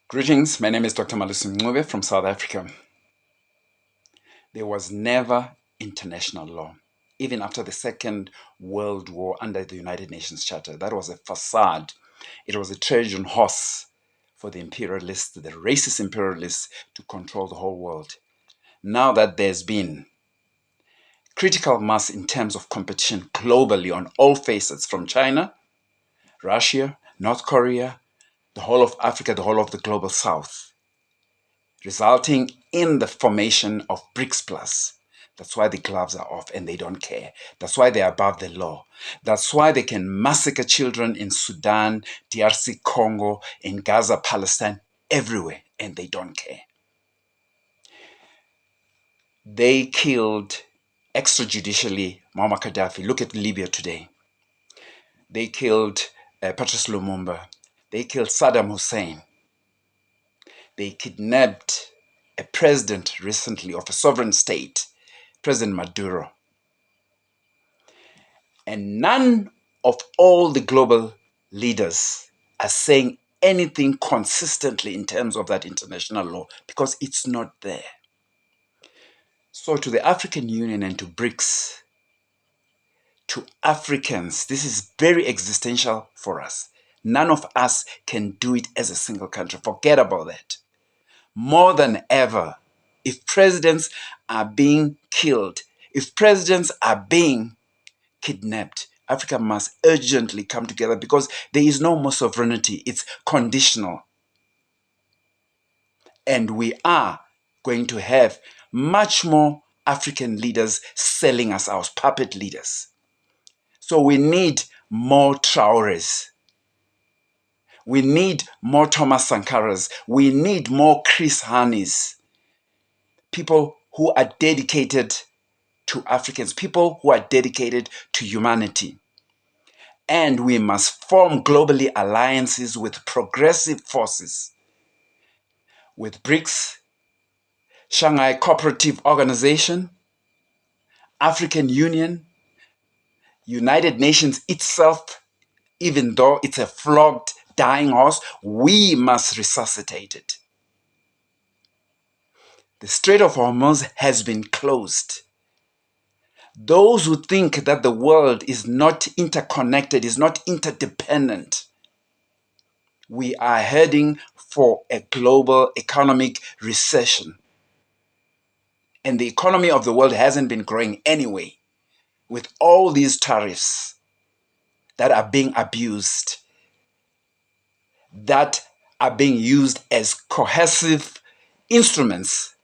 Greetings, my name is Dr. Malusi Mncube from South Africa. There was never international law, even after the Second World War under the United Nations Charter. That was a facade. It was a Trojan horse for the imperialists, the racist imperialists, to control the whole world. Now that there's been critical mass in terms of competition globally on all facets, from China, Russia, North Korea, the whole of Africa, the whole of the global south, resulting in the formation of BRICS Plus. That's why the gloves are off and they don't care. That's why they're above the law. That's why they can massacre children in Sudan, DRC Congo, in Gaza, Palestine, everywhere, and they don't care. They killed extrajudicially Muammar Gaddafi. Look at Libya today. They killed Patrice Lumumba. They killed Saddam Hussein. They kidnapped a president recently of a sovereign state, President Maduro. And none of all the global leaders are saying anything consistently in terms of that international law because it's not there. So to the African Union and to BRICS, to Africans, this is very existential for us. None of us can do it as a single country. Forget about that. More than ever, if presidents are being killed, if presidents are being kidnapped, Africa must urgently come together because there is no more sovereignty. It's conditional. And we are going to have much more African leaders selling us out, puppet leaders. So we need more Traores. We need more Thomas Sankaras. We need more Chris Hanis. People who are dedicated to Africans, people who are dedicated to humanity. And we must form globally alliances with progressive forces, with BRICS, Shanghai Cooperative Organization, African Union, United Nations itself. Even though it's a flogged, dying horse, we must resuscitate it. The Strait of Hormuz has been closed. Those who think that the world is not interconnected, is not interdependent, we are heading for a global economic recession. And the economy of the world hasn't been growing anyway, with all these tariffs that are being abused, that are being used as cohesive instruments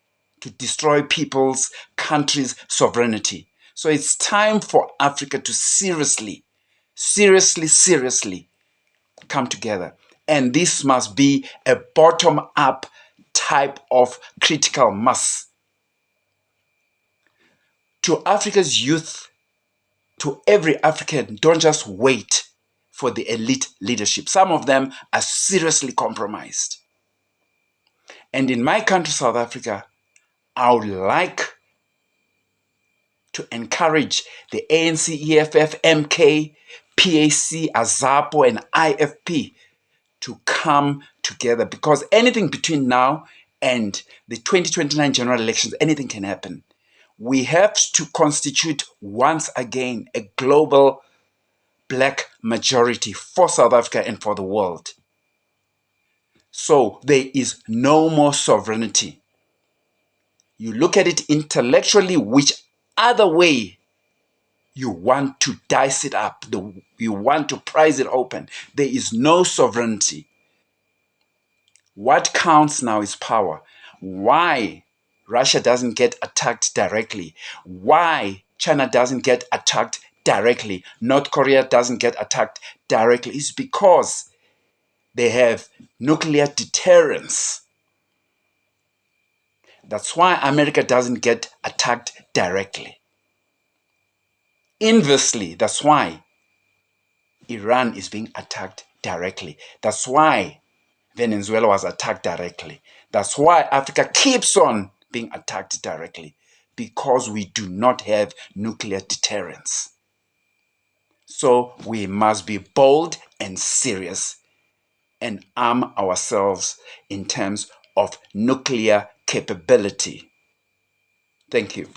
to destroy people's countries' sovereignty. So it's time for Africa to seriously come together. And this must be a bottom-up type of critical mass. To Africa's youth, to every African, don't just wait for the elite leadership. Some of them are seriously compromised. And in my country, South Africa, I would like to encourage the ANC, EFF, MK, PAC, AZAPO, and IFP to come together, because anything between now and the 2029 general elections, anything can happen. We have to constitute once again a global black majority for South Africa and for the world. So there is no more sovereignty. You look at it intellectually, which other way you want to dice it up, you want to prize it open. There is no sovereignty. What counts now is power. Why Russia doesn't get attacked directly? Why China doesn't get attacked directly? North Korea doesn't get attacked directly? It's because they have nuclear deterrence. That's why America doesn't get attacked directly. Inversely, that's why Iran is being attacked directly. That's why Venezuela was attacked directly. That's why Africa keeps on being attacked directly, because we do not have nuclear deterrence. So we must be bold and serious. and arm ourselves in terms of nuclear capability. Thank you.